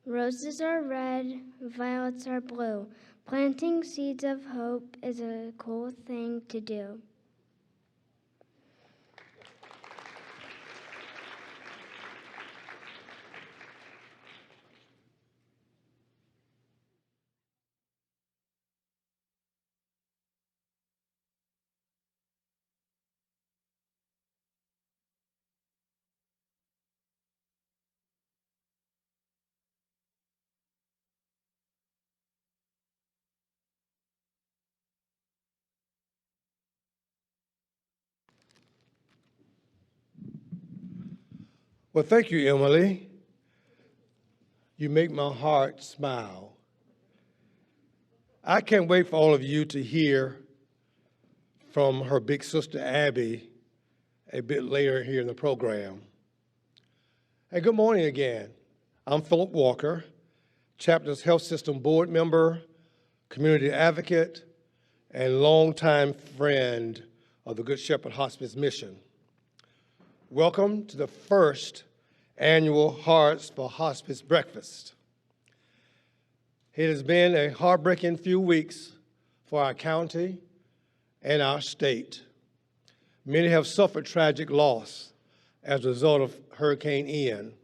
Roses are red, violets are blue. Planting seeds of hope is a cool thing to do. Well, thank you, Emily. You make my heart smile. I can't wait for all of you to hear from her big sister, Abby, a bit later here in the program. And good morning again. I'm Philip Walker, Chapter's Health System Board member, community advocate, and longtime friend of the Good Shepherd Hospice mission. Welcome to the first annual Hearts for Hospice breakfast. It has been a heartbreaking few weeks for our county and our state. Many have suffered tragic loss as a result of Hurricane Ian.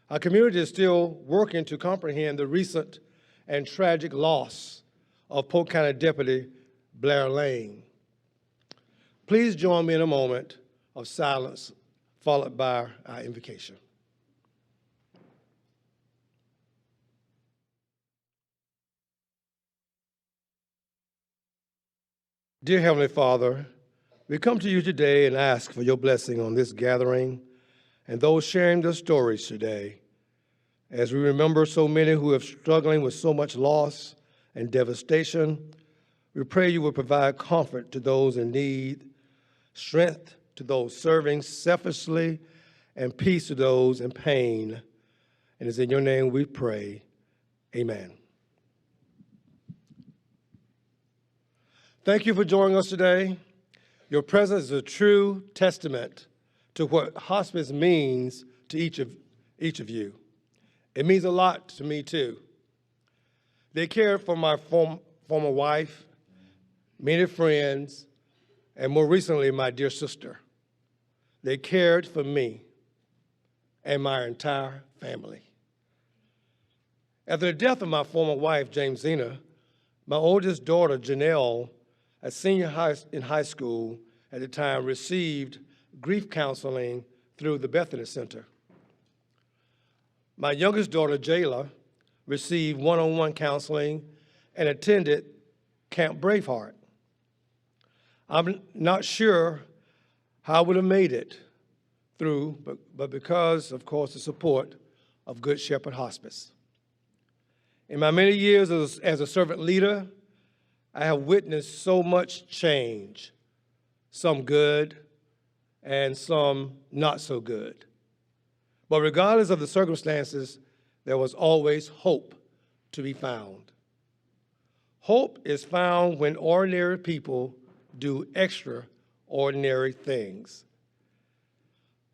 Our community is still working to comprehend the recent and tragic loss of Polk County Deputy Blair Lane. Please join me in a moment of silence, followed by our invocation. Dear Heavenly Father, we come to you today and ask for your blessing on this gathering and those sharing their stories today. As we remember so many who are struggling with so much loss and devastation, we pray you will provide comfort to those in need, strength to those serving selflessly, and peace to those in pain. And it's in your name we pray. Amen. Thank you for joining us today. Your presence is a true testament to what hospice means to each of you. It means a lot to me too. They cared for my former wife, many friends, and more recently, my dear sister. They cared for me and my entire family. After the death of my former wife, Jamesina, my oldest daughter, Janelle, a senior in high school at the time, received grief counseling through the Bethany Center. My youngest daughter, Jayla, received one-on-one counseling and attended Camp Braveheart. I'm not sure how I would have made it through, but because, of course, the support of Good Shepherd Hospice. In my many years as a servant leader, I have witnessed so much change, some good and some not so good. But regardless of the circumstances, there was always hope to be found. Hope is found when ordinary people do extraordinary things.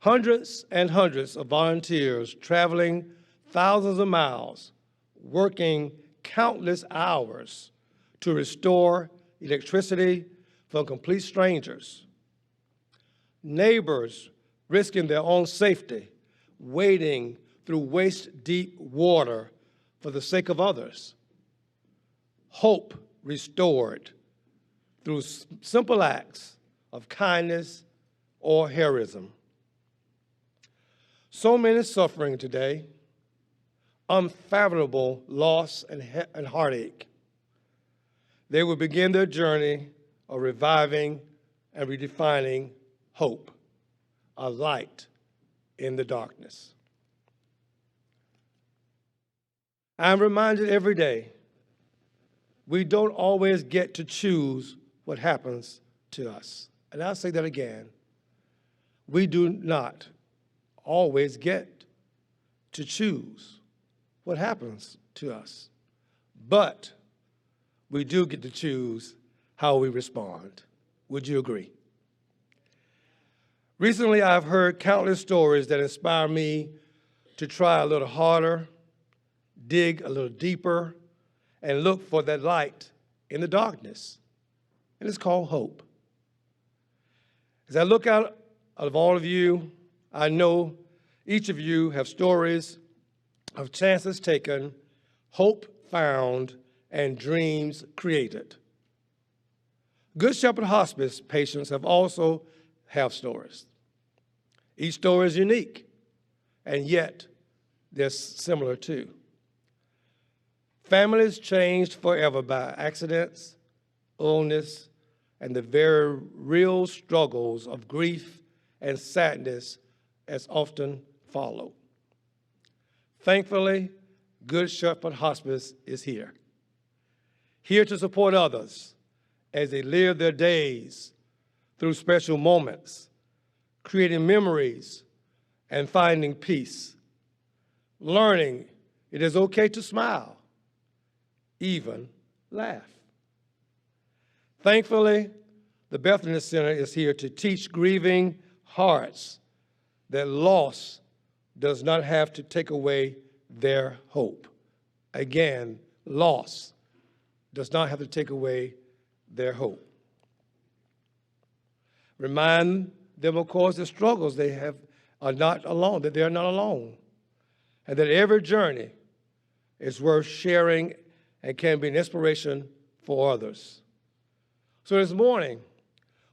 Hundreds and hundreds of volunteers traveling thousands of miles, working countless hours to restore electricity from complete strangers. Neighbors risking their own safety, wading through waist-deep water for the sake of others. Hope restored through simple acts of kindness or heroism. So many suffering today, unfathomable loss and heartache. They will begin their journey of reviving and redefining hope, a light in the darkness. I'm reminded every day, we don't always get to choose what happens to us. And I'll say that again. We do not always get to choose what happens to us, but we do get to choose how we respond. Would you agree? Recently, I've heard countless stories that inspire me to try a little harder, dig a little deeper, and look for that light in the darkness. And it's called hope. As I look out of all of you, I know each of you have stories of chances taken, hope found, and dreams created. Good Shepherd Hospice patients also have stories. Each story is unique, and yet they're similar too. Families changed forever by accidents, illness, and the very real struggles of grief and sadness as often follow. Thankfully, Good Shepherd Hospice is here to support others as they live their days through special moments, creating memories and finding peace, learning it is okay to smile, even laugh. Thankfully, the Bethany Center is here to teach grieving hearts that loss does not have to take away their hope. Again, loss does not have to take away their hope. Remind them, of course, the struggles they have are not alone, that they're not alone, and that every journey is worth sharing and can be an inspiration for others. So this morning,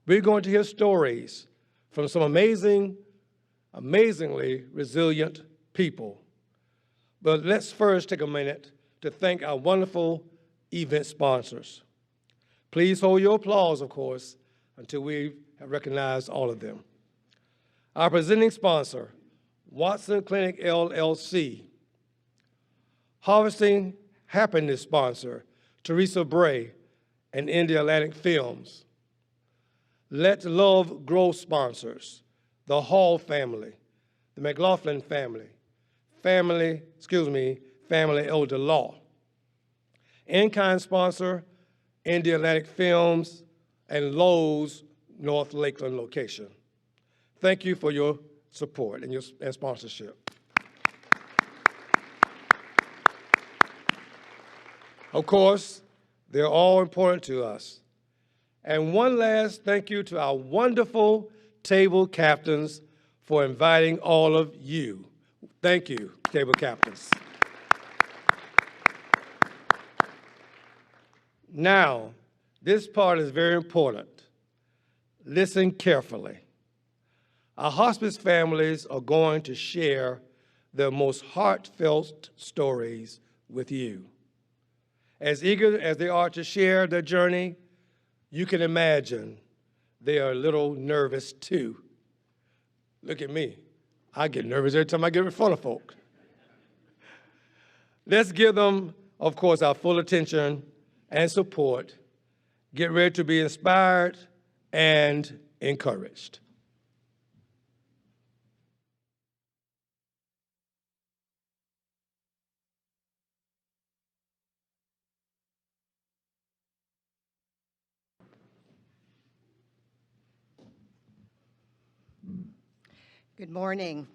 we're going to hear stories from some amazingly resilient people. But let's first take a minute to thank our wonderful event sponsors. Please hold your applause, of course, until we have recognized all of them. Our presenting sponsor, Watson Clinic LLC. Harvesting Happiness sponsor, Teresa Bray and India Atlantic Films. Let Love Grow sponsors, the Hall family, the McLaughlin family, Family Elder Law. In-kind sponsor, India Atlantic Films and Lowe's North Lakeland location. Thank you for your support and sponsorship. Of course, they're all important to us. And one last thank you to our wonderful table captains for inviting all of you. Thank you, table captains. Now, this part is very important. Listen carefully. Our hospice families are going to share their most heartfelt stories with you. As eager as they are to share their journey, you can imagine they are a little nervous too. Look at me. I get nervous every time I get in front of folk. Let's give them, of course, our full attention and support. Get ready to be inspired and encouraged. Good morning.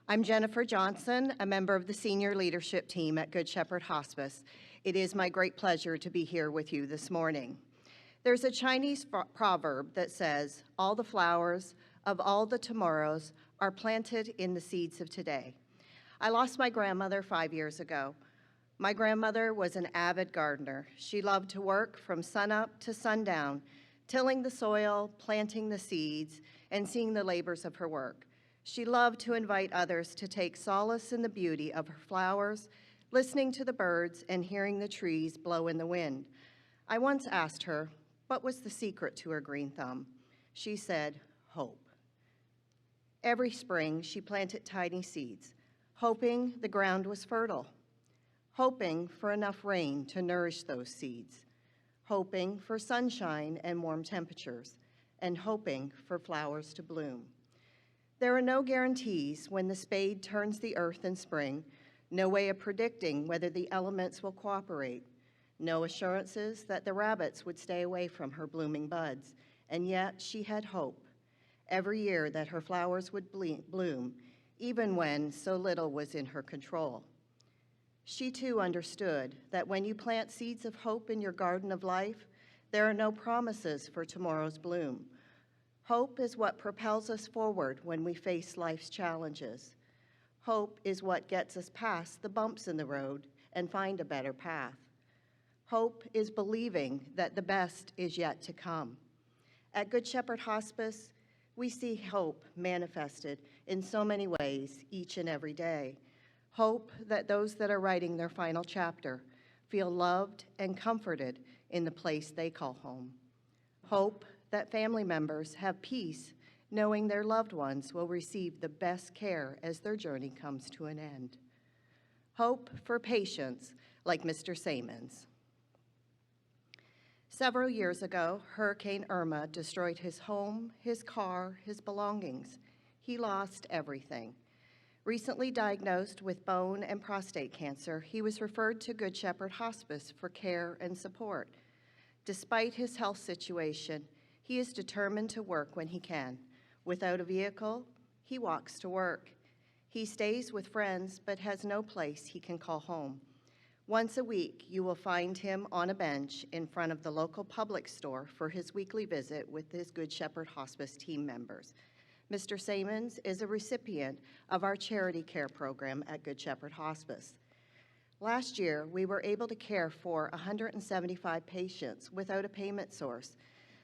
I'm Jennifer Johnson, a member of the senior leadership team at Good Shepherd Hospice. It is my great pleasure to be here with you this morning. There's a Chinese proverb that says, "All the flowers of all the tomorrows are planted in the seeds of today." I lost my grandmother 5 years ago. My grandmother was an avid gardener. She loved to work from sunup to sundown, tilling the soil, planting the seeds, and seeing the labors of her work. She loved to invite others to take solace in the beauty of her flowers, listening to the birds and hearing the trees blow in the wind. I once asked her, what was the secret to her green thumb? She said, hope. Every spring, she planted tiny seeds, hoping the ground was fertile, hoping for enough rain to nourish those seeds, hoping for sunshine and warm temperatures, and hoping for flowers to bloom. There are no guarantees when the spade turns the earth in spring, no way of predicting whether the elements will cooperate, no assurances that the rabbits would stay away from her blooming buds, and yet she had hope every year that her flowers would bloom, even when so little was in her control. She too understood that when you plant seeds of hope in your garden of life, there are no promises for tomorrow's bloom. Hope is what propels us forward when we face life's challenges. Hope is what gets us past the bumps in the road and find a better path. Hope is believing that the best is yet to come. At Good Shepherd Hospice, we see hope manifested in so many ways each and every day. Hope that those that are writing their final chapter feel loved and comforted in the place they call home. Hope that family members have peace knowing their loved ones will receive the best care as their journey comes to an end. Hope for patients like Mr. Samons. Several years ago, Hurricane Irma destroyed his home, his car, his belongings. He lost everything. Recently diagnosed with bone and prostate cancer, he was referred to Good Shepherd Hospice for care and support. Despite his health situation, he is determined to work when he can. Without a vehicle, he walks to work. He stays with friends but has no place he can call home. Once a week, you will find him on a bench in front of the local public store for his weekly visit with his Good Shepherd Hospice team members. Mr. Samons is a recipient of our charity care program at Good Shepherd Hospice. Last year, we were able to care for 175 patients without a payment source.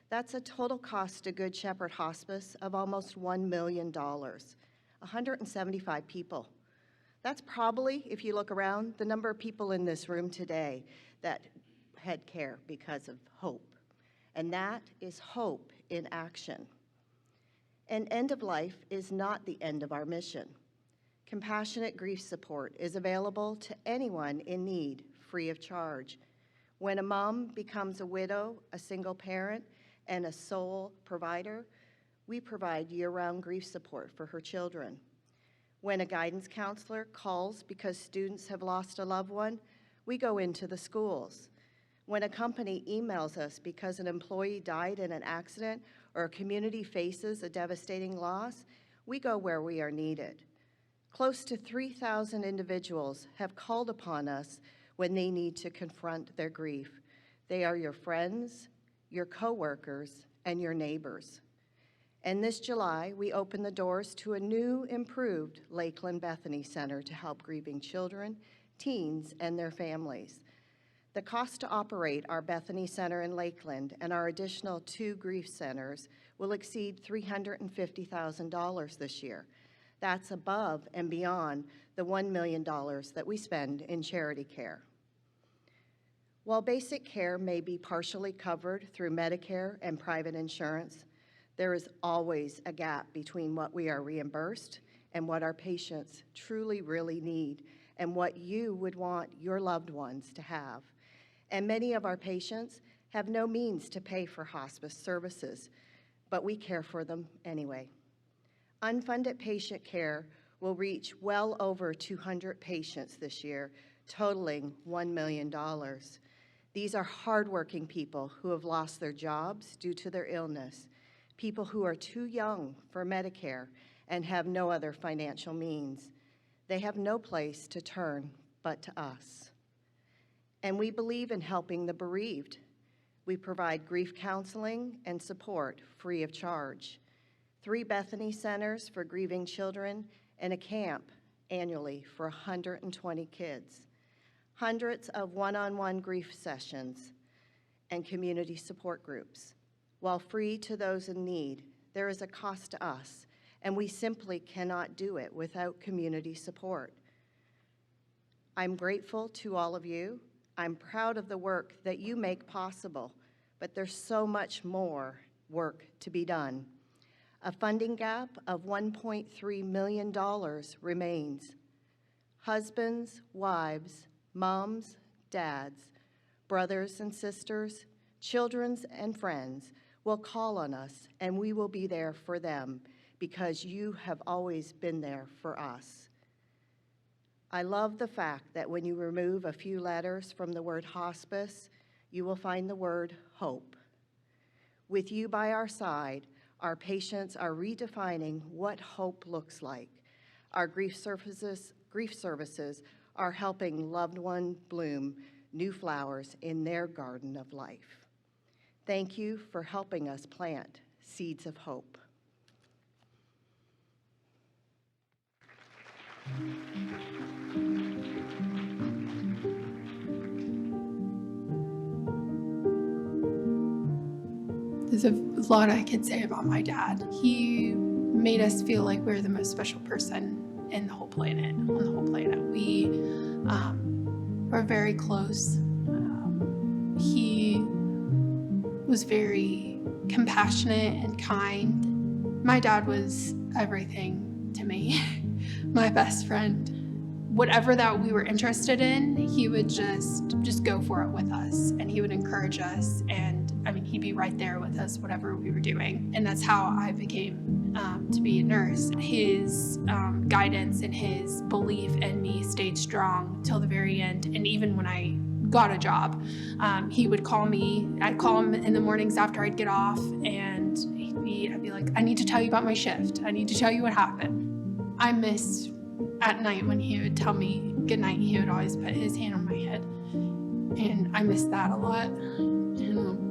That's a total cost to Good Shepherd Hospice of almost $1 million. 175 people. That's probably, if you look around, the number of people in this room today that had care because of hope. And that is hope in action. And end of life is not the end of our mission. Compassionate grief support is available to anyone in need, free of charge. When a mom becomes a widow, a single parent, and a sole provider, we provide year-round grief support for her children. When a guidance counselor calls because students have lost a loved one, we go into the schools. When a company emails us because an employee died in an accident or a community faces a devastating loss, we go where we are needed. Close to 3,000 individuals have called upon us when they need to confront their grief. They are your friends, your coworkers, and your neighbors. And this July, we opened the doors to a new, improved Lakeland Bethany Center to help grieving children, teens, and their families. The cost to operate our Bethany Center in Lakeland and our additional 2 grief centers will exceed $350,000 this year. That's above and beyond the $1 million that we spend in charity care. While basic care may be partially covered through Medicare and private insurance, there is always a gap between what we are reimbursed and what our patients truly, really need and what you would want your loved ones to have. And many of our patients have no means to pay for hospice services, but we care for them anyway. Unfunded patient care will reach well over 200 patients this year, totaling $1 million. These are hardworking people who have lost their jobs due to their illness, people who are too young for Medicare and have no other financial means. They have no place to turn but to us. And we believe in helping the bereaved. We provide grief counseling and support free of charge. 3 Bethany centers for grieving children and a camp annually for 120 kids. Hundreds of one-on-one grief sessions and community support groups. While free to those in need, there is a cost to us, and we simply cannot do it without community support. I'm grateful to all of you. I'm proud of the work that you make possible, but there's so much more work to be done. A funding gap of $1.3 million remains. Husbands, wives, moms, dads, brothers and sisters, children and friends will call on us, and we will be there for them because you have always been there for us. I love the fact that when you remove a few letters from the word hospice, you will find the word hope. With you by our side, our patients are redefining what hope looks like. Our grief services are helping loved ones bloom new flowers in their garden of life. Thank you for helping us plant seeds of hope. There's a lot I could say about my dad. He made us feel like we were the most special person in the whole planet, on the whole planet. We were very close. He was very compassionate and kind. My dad was everything to me, my best friend. Whatever that we were interested in, he would just go for it with us, and he would encourage us, and he'd be right there with us, whatever we were doing. And that's how I became to be a nurse. His guidance and his belief in me stayed strong till the very end, and even when I got a job, he would call me. I'd call him in the mornings after I'd get off, and I'd be like, I need to tell you about my shift. I need to tell you what happened. I miss at night when he would tell me good night. He would always put his hand on my head, and I miss that a lot. And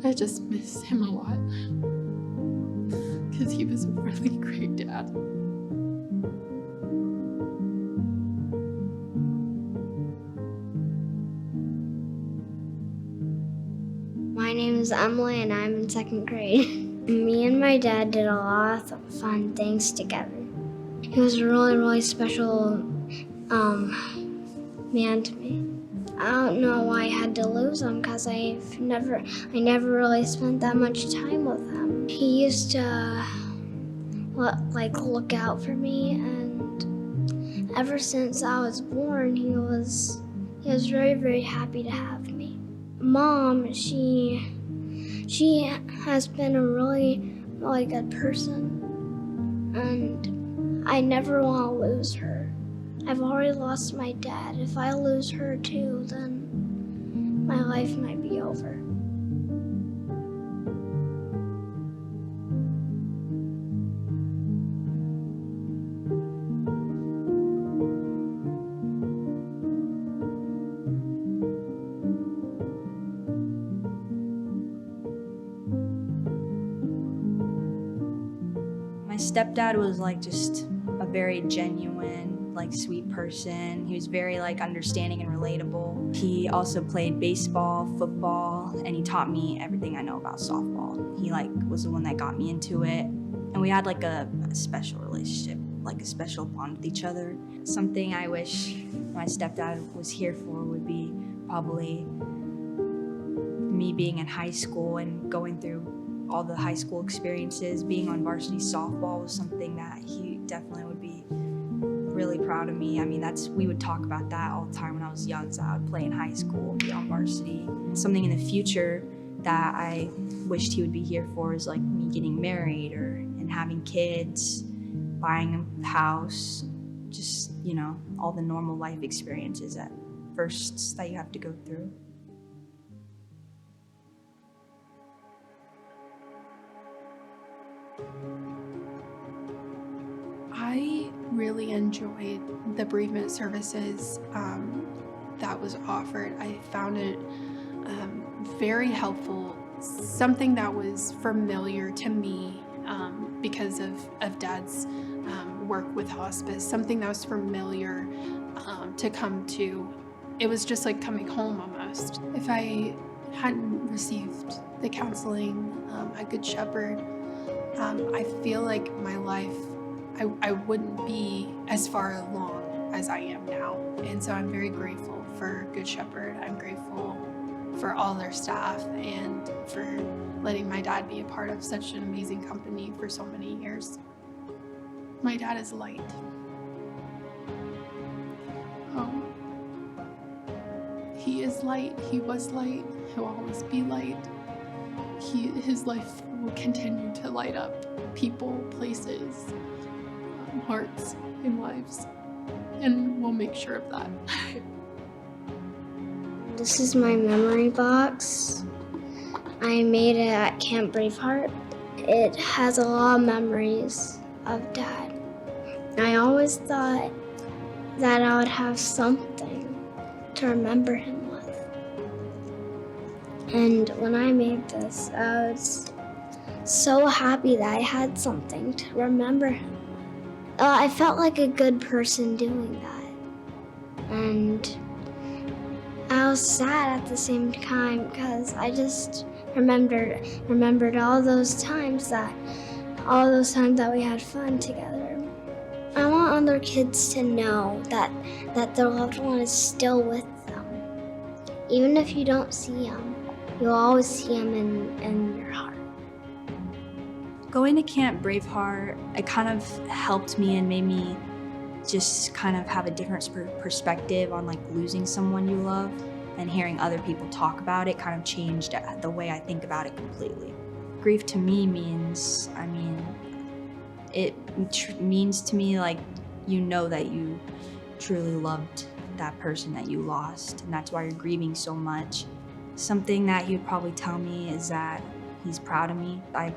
I just miss him a lot because he was a really great dad. My name is Emily and I'm in 2nd grade. Me and my dad did a lot of fun things together. He was a really, really special man to me. I don't know why I had to lose him because I never really spent that much time with him. He used to look out for me, and ever since I was born, he was very, very happy to have me. Mom, she has been a really, really good person, and I never want to lose her. I've already lost my dad. If I lose her too, then my life might be over. My stepdad was just a very genuine, sweet person. He was very understanding and relatable. He also played baseball, football, and he taught me everything I know about softball. He was the one that got me into it. And we had a special relationship, a special bond with each other. Something I wish my stepdad was here for would be probably me being in high school and going through all the high school experiences. Being on varsity softball was something that he definitely would be really proud of me. We would talk about that all the time when I was young, so I would play in high school, be on varsity. Something in the future that I wished he would be here for is me getting married and having kids, buying a house, just, all the normal life experiences at firsts that you have to go through. I really enjoyed the bereavement services that was offered. I found it very helpful, something that was familiar to me because of Dad's work with hospice, something that was familiar to come to. It was just like coming home almost. If I hadn't received the counseling at Good Shepherd, I feel like my life, I wouldn't be as far along as I am now. And so I'm very grateful for Good Shepherd. I'm grateful for all their staff and for letting my dad be a part of such an amazing company for so many years. My dad is light. He is light. He was light. He'll always be light. His life will continue to light up people, places, hearts, and lives. And we'll make sure of that. This is my memory box. I made it at Camp Braveheart. It has a lot of memories of Dad. I always thought that I would have something to remember him with. And when I made this, I was so happy that I had something to remember him. I felt like a good person doing that. And I was sad at the same time because I just remembered all those times that we had fun together. I want other kids to know that their loved one is still with them. Even if you don't see him, you'll always see him in your heart. Going to Camp Braveheart, it kind of helped me and made me just kind of have a different perspective on like losing someone you love, and hearing other people talk about it kind of changed the way I think about it completely. Grief to me means, it means to me like you know that you truly loved that person that you lost, and that's why you're grieving so much. Something that he would probably tell me is that he's proud of me. I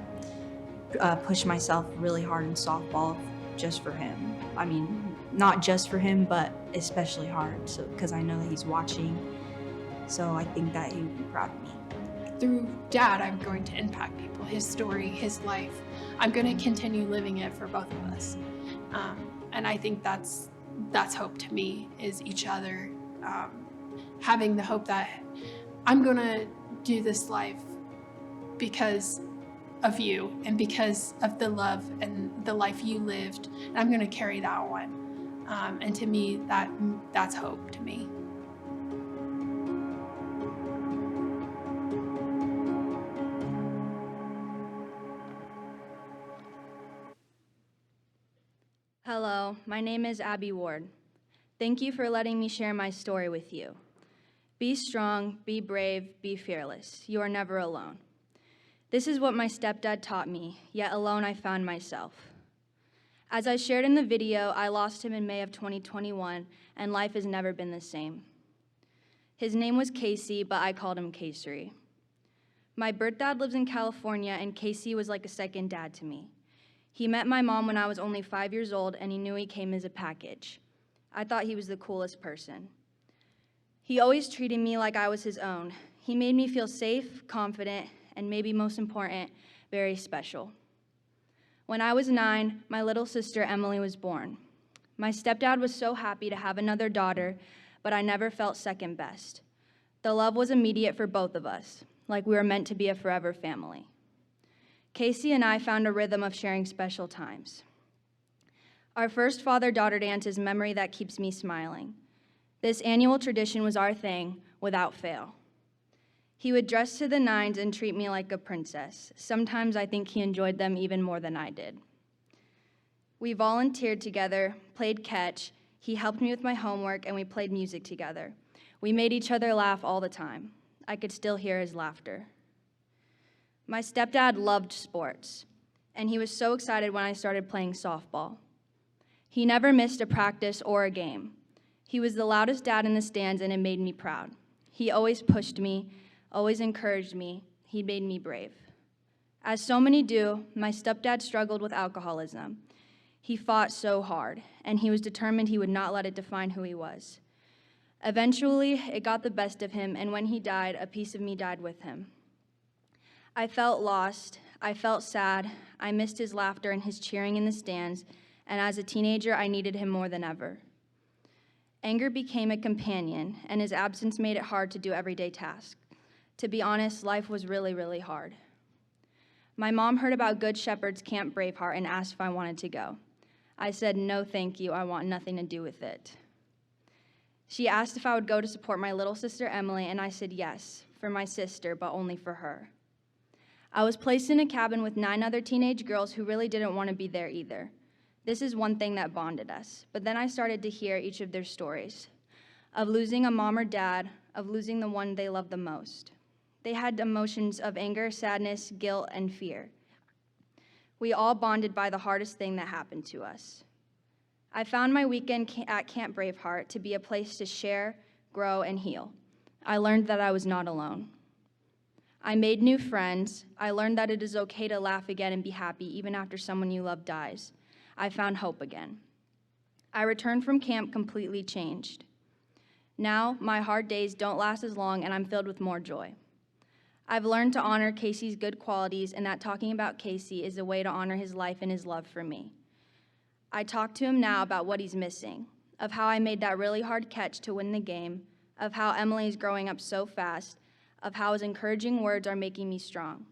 push myself really hard in softball just for him. I mean, not just for him, but especially hard, so because I know that he's watching. So I think that he would be proud of me. Through Dad, I'm going to impact people, his story, his life. I'm going to continue living it for both of us. And I think that's hope to me, is each other. Having the hope that I'm going to do this life because of you and because of the love and the life you lived. And I'm going to carry that one. And to me, that's hope to me. Hello, my name is Abby Ward. Thank you for letting me share my story with you. Be strong, be brave, be fearless. You are never alone. This is what my stepdad taught me, yet alone I found myself. As I shared in the video, I lost him in May of 2021, and life has never been the same. His name was Casey, but I called him Casey. My birth dad lives in California, and Casey was like a second dad to me. He met my mom when I was only 5 years old, and he knew he came as a package. I thought he was the coolest person. He always treated me like I was his own. He made me feel safe, confident, and maybe most important, very special. When I was 9, my little sister Emily was born. My stepdad was so happy to have another daughter, but I never felt second best. The love was immediate for both of us, like we were meant to be a forever family. Casey and I found a rhythm of sharing special times. Our first father-daughter dance is memory that keeps me smiling. This annual tradition was our thing, without fail. He would dress to the nines and treat me like a princess. Sometimes I think he enjoyed them even more than I did. We volunteered together, played catch, he helped me with my homework, and we played music together. We made each other laugh all the time. I could still hear his laughter. My stepdad loved sports, and he was so excited when I started playing softball. He never missed a practice or a game. He was the loudest dad in the stands, and it made me proud. He always pushed me, always encouraged me. He made me brave. As so many do, my stepdad struggled with alcoholism. He fought so hard, and he was determined he would not let it define who he was. Eventually, it got the best of him, and when he died, a piece of me died with him. I felt lost, I felt sad, I missed his laughter and his cheering in the stands, and as a teenager, I needed him more than ever. Anger became a companion, and his absence made it hard to do everyday tasks. To be honest, life was really, really hard. My mom heard about Good Shepherd's Camp Braveheart and asked if I wanted to go. I said, no, thank you, I want nothing to do with it. She asked if I would go to support my little sister, Emily, and I said yes, for my sister, but only for her. I was placed in a cabin with 9 other teenage girls who really didn't want to be there either. This is one thing that bonded us, but then I started to hear each of their stories, of losing a mom or dad, of losing the one they loved the most. They had emotions of anger, sadness, guilt, and fear. We all bonded by the hardest thing that happened to us. I found my weekend at Camp Braveheart to be a place to share, grow, and heal. I learned that I was not alone. I made new friends. I learned that it is okay to laugh again and be happy even after someone you love dies. I found hope again. I returned from camp completely changed. Now, my hard days don't last as long, and I'm filled with more joy. I've learned to honor Casey's good qualities, and that talking about Casey is a way to honor his life and his love for me. I talk to him now about what he's missing, of how I made that really hard catch to win the game, of how Emily is growing up so fast, of how his encouraging words are making me strong.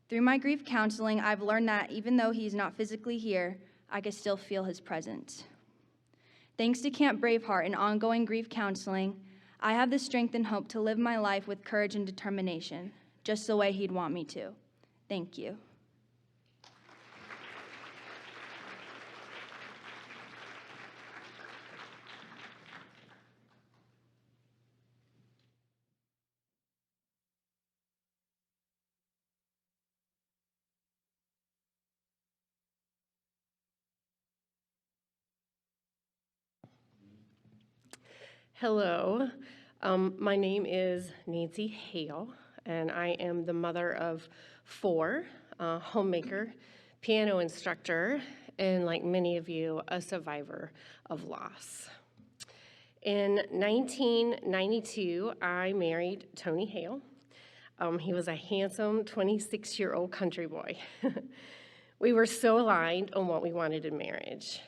Through my grief counseling, I've learned that even though he's not physically here, I can still feel his presence. Thanks to Camp Braveheart and ongoing grief counseling, I have the strength and hope to live my life with courage and determination, just the way he'd want me to. Thank you. Hello, my name is Nancy Hale, and I am the mother of 4, homemaker, piano instructor, and like many of you, a survivor of loss. In 1992, I married Tony Hale. He was a handsome 26-year-old country boy. We were so aligned on what we wanted in marriage: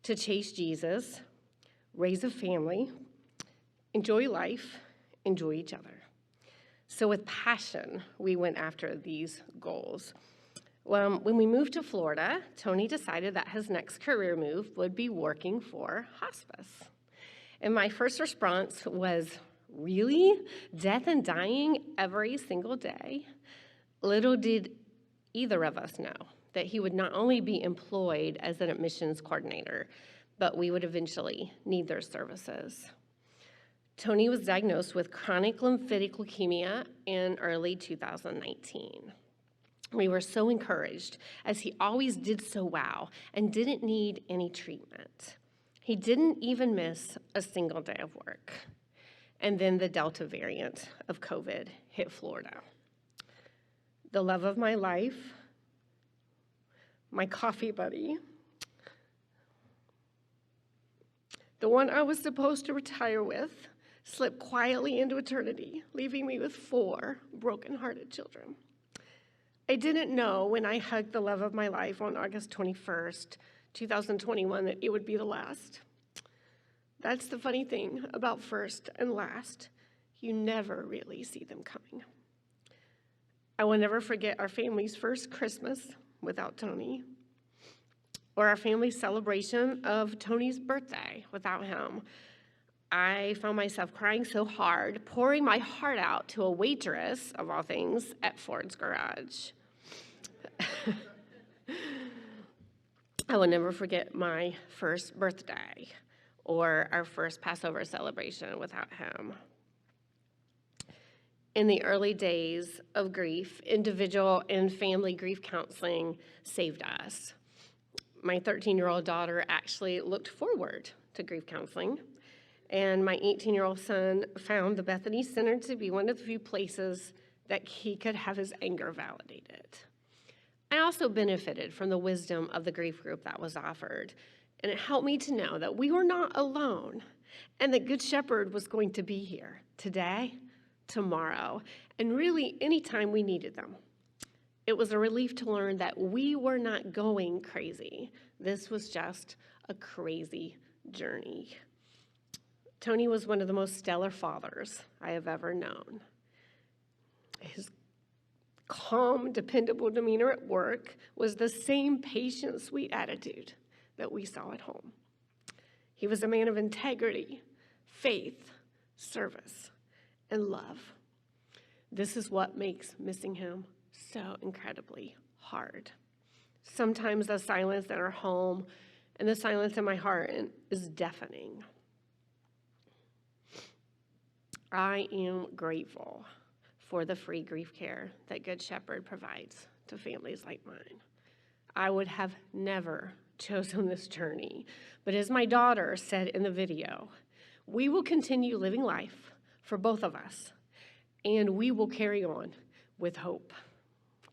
to chase Jesus, raise a family, enjoy life, enjoy each other. So with passion, we went after these goals. When we moved to Florida, Tony decided that his next career move would be working for hospice. And my first response was, really? Death and dying every single day? Little did either of us know that he would not only be employed as an admissions coordinator, but we would eventually need their services. Tony was diagnosed with chronic lymphatic leukemia in early 2019. We were so encouraged, as he always did so well and didn't need any treatment. He didn't even miss a single day of work. And then the Delta variant of COVID hit Florida. The love of my life, my coffee buddy, the one I was supposed to retire with, slipped quietly into eternity, leaving me with 4 broken-hearted children. I didn't know when I hugged the love of my life on August 21st, 2021, that it would be the last. That's the funny thing about first and last. You never really see them coming. I will never forget our family's first Christmas without Tony, or our family's celebration of Tony's birthday without him. I found myself crying so hard, pouring my heart out to a waitress, of all things, at Ford's Garage. I will never forget my first birthday or our first Passover celebration without him. In the early days of grief, individual and family grief counseling saved us. My 13-year-old daughter actually looked forward to grief counseling, and my 18-year-old son found the Bethany Center to be one of the few places that he could have his anger validated. I also benefited from the wisdom of the grief group that was offered, and it helped me to know that we were not alone and that Good Shepherd was going to be here today, tomorrow, and really anytime we needed them. It was a relief to learn that we were not going crazy. This was just a crazy journey. Tony was one of the most stellar fathers I have ever known. His calm, dependable demeanor at work was the same patient, sweet attitude that we saw at home. He was a man of integrity, faith, service, and love. This is what makes missing him so incredibly hard. Sometimes the silence in our home and the silence in my heart is deafening. I am grateful for the free grief care that Good Shepherd provides to families like mine. I would have never chosen this journey, but as my daughter said in the video, we will continue living life for both of us, and we will carry on with hope.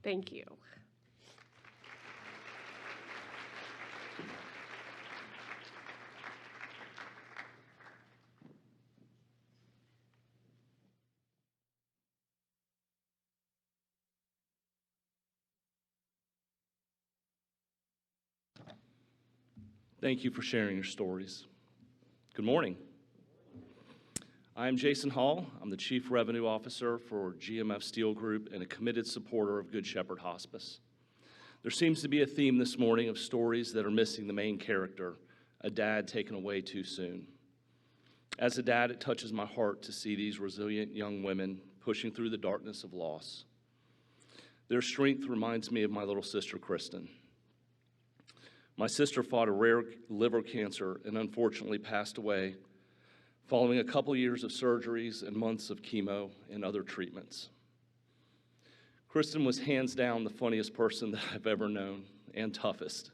Thank you. Thank you for sharing your stories. Good morning. I'm Jason Hall. I'm the Chief Revenue Officer for GMF Steel Group and a committed supporter of Good Shepherd Hospice. There seems to be a theme this morning of stories that are missing the main character, a dad taken away too soon. As a dad, it touches my heart to see these resilient young women pushing through the darkness of loss. Their strength reminds me of my little sister, Kristen. My sister fought a rare liver cancer and unfortunately passed away following a couple years of surgeries and months of chemo and other treatments. Kristen was hands down the funniest person that I've ever known and toughest.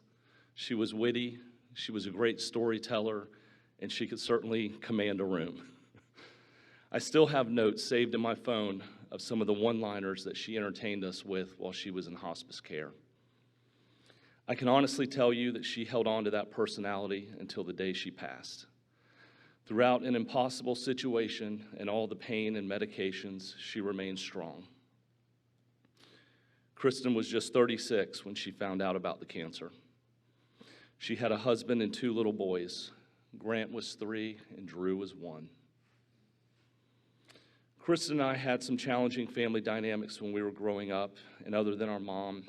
She was witty, she was a great storyteller, and she could certainly command a room. I still have notes saved in my phone of some of the one-liners that she entertained us with while she was in hospice care. I can honestly tell you that she held on to that personality until the day she passed. Throughout an impossible situation and all the pain and medications, she remained strong. Kristen was just 36 when she found out about the cancer. She had a husband and 2 little boys. Grant was 3 and Drew was 1. Kristen and I had some challenging family dynamics when we were growing up, and other than our mom,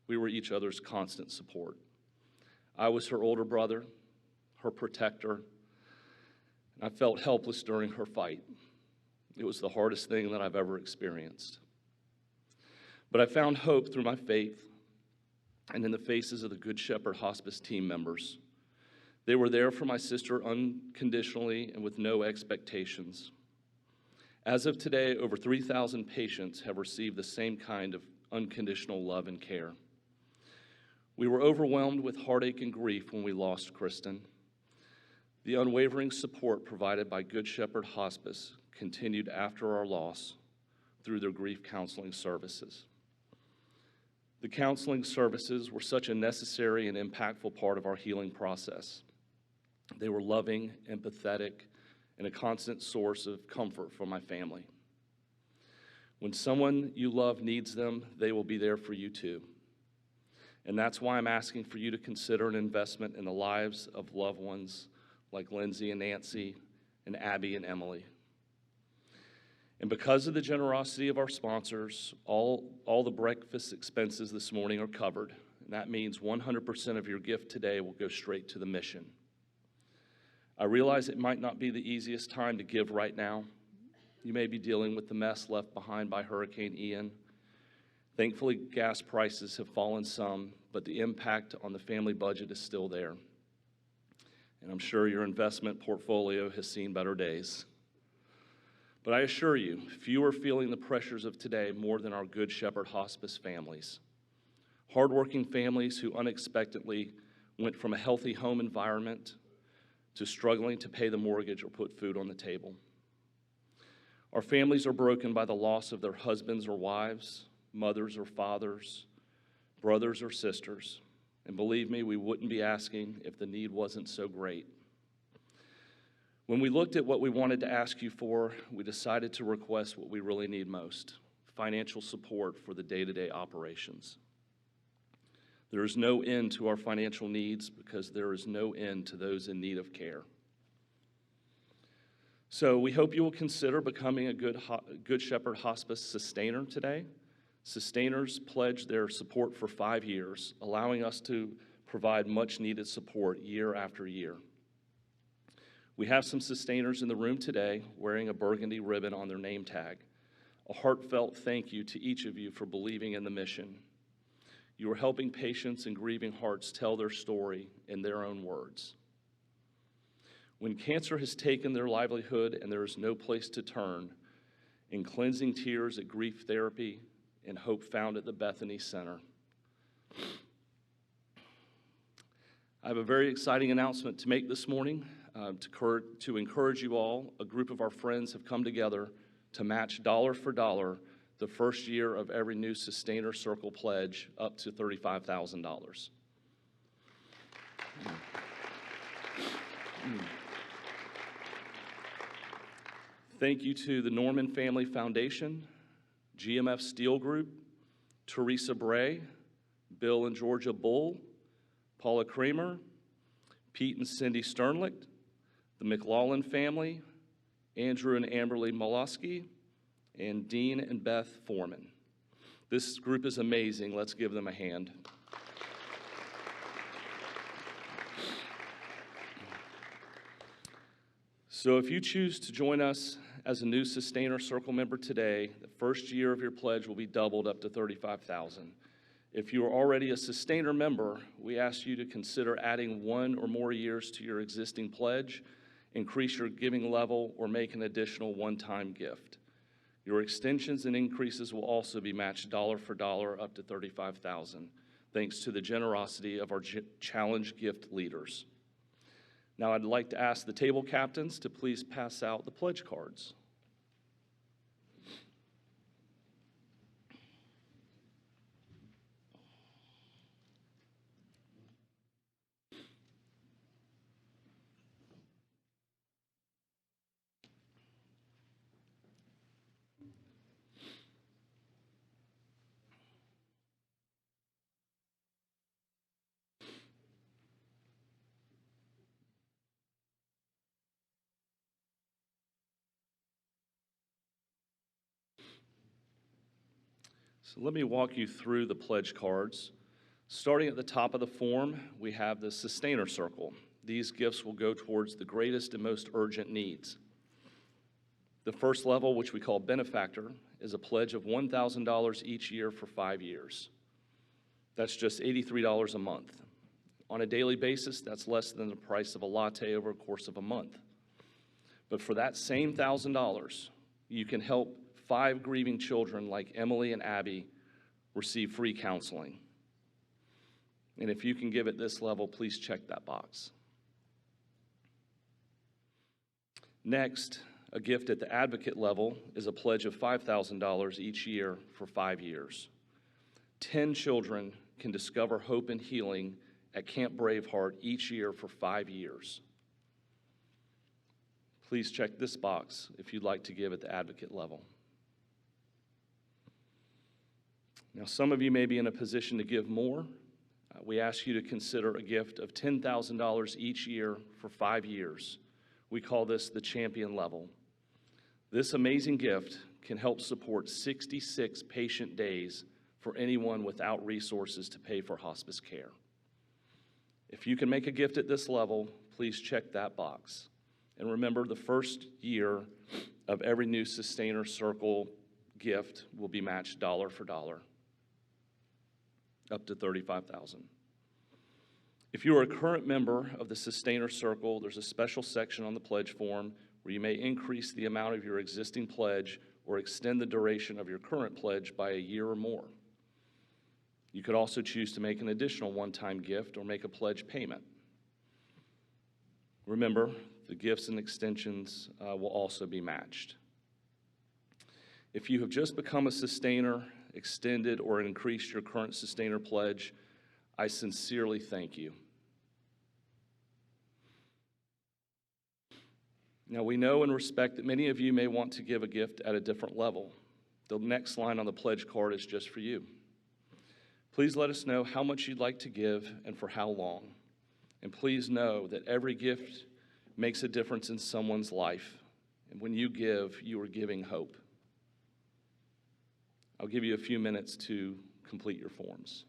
we were each other's constant support. I was her older brother, her protector, and I felt helpless during her fight. It was the hardest thing that I've ever experienced. But I found hope through my faith and in the faces of the Good Shepherd Hospice team members. They were there for my sister unconditionally and with no expectations. As of today, over 3,000 patients have received the same kind of unconditional love and care. We were overwhelmed with heartache and grief when we lost Kristen. The unwavering support provided by Good Shepherd Hospice continued after our loss through their grief counseling services. The counseling services were such a necessary and impactful part of our healing process. They were loving, empathetic, and a constant source of comfort for my family. When someone you love needs them, they will be there for you too. And that's why I'm asking for you to consider an investment in the lives of loved ones like Lindsay and Nancy and Abby and Emily. And because of the generosity of our sponsors, all the breakfast expenses this morning are covered. And that means 100% of your gift today will go straight to the mission. I realize it might not be the easiest time to give right now. You may be dealing with the mess left behind by Hurricane Ian. Thankfully, gas prices have fallen some, but the impact on the family budget is still there. And I'm sure your investment portfolio has seen better days. But I assure you, few are feeling the pressures of today more than our Good Shepherd Hospice families. Hardworking families who unexpectedly went from a healthy home environment to struggling to pay the mortgage or put food on the table. Our families are broken by the loss of their husbands or wives, mothers or fathers, brothers or sisters. And believe me, we wouldn't be asking if the need wasn't so great. When we looked at what we wanted to ask you for, we decided to request what we really need most: financial support for the day-to-day operations. There is no end to our financial needs because there is no end to those in need of care. So we hope you will consider becoming a Good Shepherd Hospice sustainer today. Sustainers pledge their support for 5 years, allowing us to provide much-needed support year after year. We have some sustainers in the room today wearing a burgundy ribbon on their name tag. A heartfelt thank you to each of you for believing in the mission. You are helping patients and grieving hearts tell their story in their own words. When cancer has taken their livelihood and there is no place to turn, in cleansing tears at grief therapy and hope found at the Bethany Center. I have a very exciting announcement to make this morning. To encourage you all, a group of our friends have come together to match dollar for dollar the first year of every new Sustainer Circle pledge up to $35,000. Thank you to the Norman Family Foundation, GMF Steel Group, Teresa Bray, Bill and Georgia Bull, Paula Kramer, Pete and Cindy Sternlicht, the McLaughlin family, Andrew and Amberly Molosky, and Dean and Beth Foreman. This group is amazing. Let's give them a hand. So if you choose to join us as a new Sustainer Circle member today, the first year of your pledge will be doubled up to $35,000. If you are already a Sustainer member, we ask you to consider adding 1 or more years to your existing pledge, increase your giving level, or make an additional one-time gift. Your extensions and increases will also be matched dollar for dollar up to $35,000, thanks to the generosity of our Challenge Gift leaders. Now I'd like to ask the table captains to please pass out the pledge cards. So let me walk you through the pledge cards. Starting at the top of the form, we have the Sustainer Circle. These gifts will go towards the greatest and most urgent needs. The first level, which we call Benefactor, is a pledge of $1,000 each year for 5 years. That's just $83 a month. On a daily basis, that's less than the price of a latte over a course of a month. But for that same $1,000, you can help 5 grieving children like Emily and Abby receive free counseling. And if you can give at this level, please check that box. Next, a gift at the advocate level is a pledge of $5,000 each year for 5 years. 10 children can discover hope and healing at Camp Braveheart each year for 5 years. Please check this box if you'd like to give at the advocate level. Now, some of you may be in a position to give more. We ask you to consider a gift of $10,000 each year for 5 years. We call this the champion level. This amazing gift can help support 66 patient days for anyone without resources to pay for hospice care. If you can make a gift at this level, please check that box. And remember, the first year of every new Sustainer Circle gift will be matched dollar for dollar, up to $35,000. If you are a current member of the Sustainer Circle, there's a special section on the pledge form where you may increase the amount of your existing pledge or extend the duration of your current pledge by a year or more. You could also choose to make an additional one-time gift or make a pledge payment. Remember, the gifts and extensions will also be matched. If you have just become a Sustainer, extended or increased your current Sustainer pledge, I sincerely thank you. Now, we know and respect that many of you may want to give a gift at a different level. The next line on the pledge card is just for you. Please let us know how much you'd like to give and for how long. And please know that every gift makes a difference in someone's life. And when you give, you are giving hope. I'll give you a few minutes to complete your forms.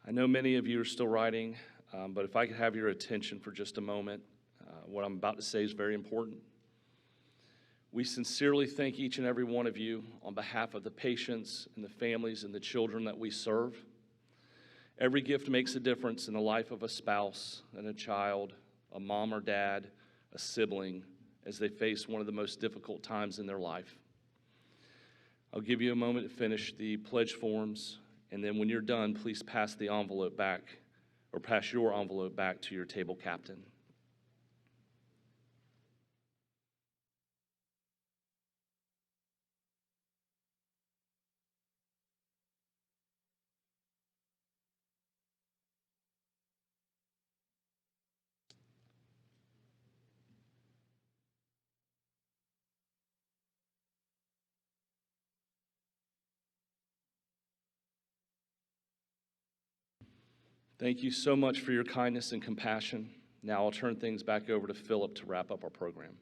I know many of you are still writing, but if I could have your attention for just a moment, what I'm about to say is very important. We sincerely thank each and every one of you on behalf of the patients and the families and the children that we serve. Every gift makes a difference in the life of a spouse and a child, a mom or dad, a sibling, as they face one of the most difficult times in their life. I'll give you a moment to finish the pledge forms, and then when you're done, please pass the envelope back, or pass your envelope back to your table captain. Thank you so much for your kindness and compassion. Now I'll turn things back over to Philip to wrap up our program.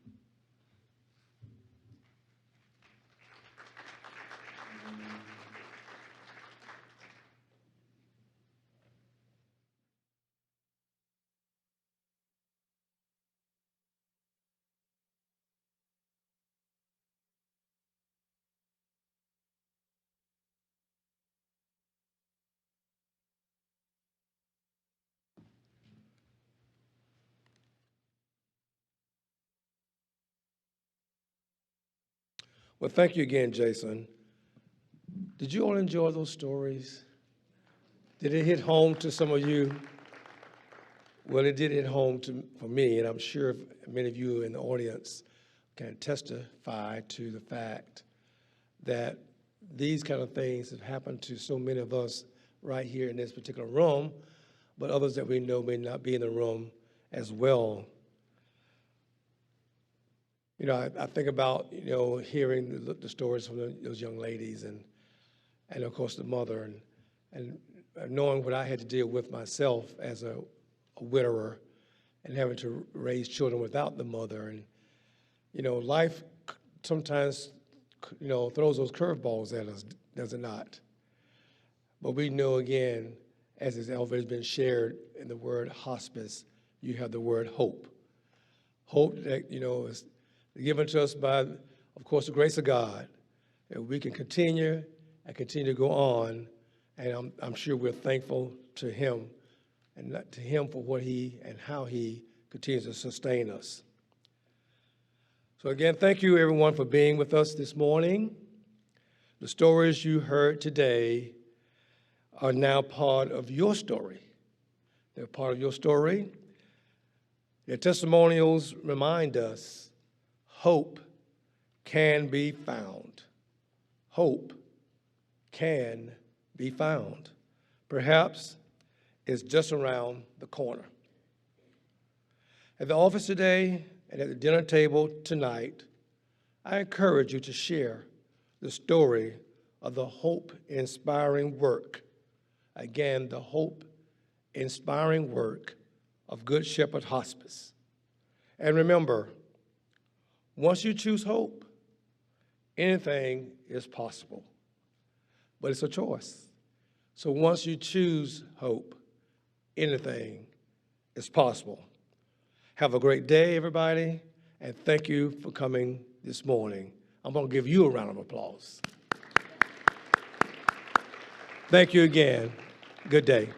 Well, thank you again, Jason. Did you all enjoy those stories? Did it hit home to some of you? Well, it did hit home for me, and I'm sure many of you in the audience can testify to the fact that these kind of things have happened to so many of us right here in this particular room, but others that we know may not be in the room as well. You know, I think about, hearing the stories from those young ladies and of course the mother and knowing what I had to deal with myself as a widower and having to raise children without the mother. And, life sometimes, throws those curveballs at us, does it not? But we know again, as has always been shared in the word hospice, you have the word hope. Hope that, is given to us by, of course, the grace of God, that we can continue to go on, and I'm sure we're thankful to Him and to Him for what He and how He continues to sustain us. So again, thank you everyone for being with us this morning. The stories you heard today are now part of your story. They're part of your story. Their testimonials remind us hope can be found. Hope can be found. Perhaps it's just around the corner. At the office today and at the dinner table tonight, I encourage you to share the story of the hope-inspiring work. Again, the hope-inspiring work of Good Shepherd Hospice. And remember, once you choose hope, anything is possible. But it's a choice. So once you choose hope, anything is possible. Have a great day, everybody, and thank you for coming this morning. I'm going to give you a round of applause. Thank you again. Good day.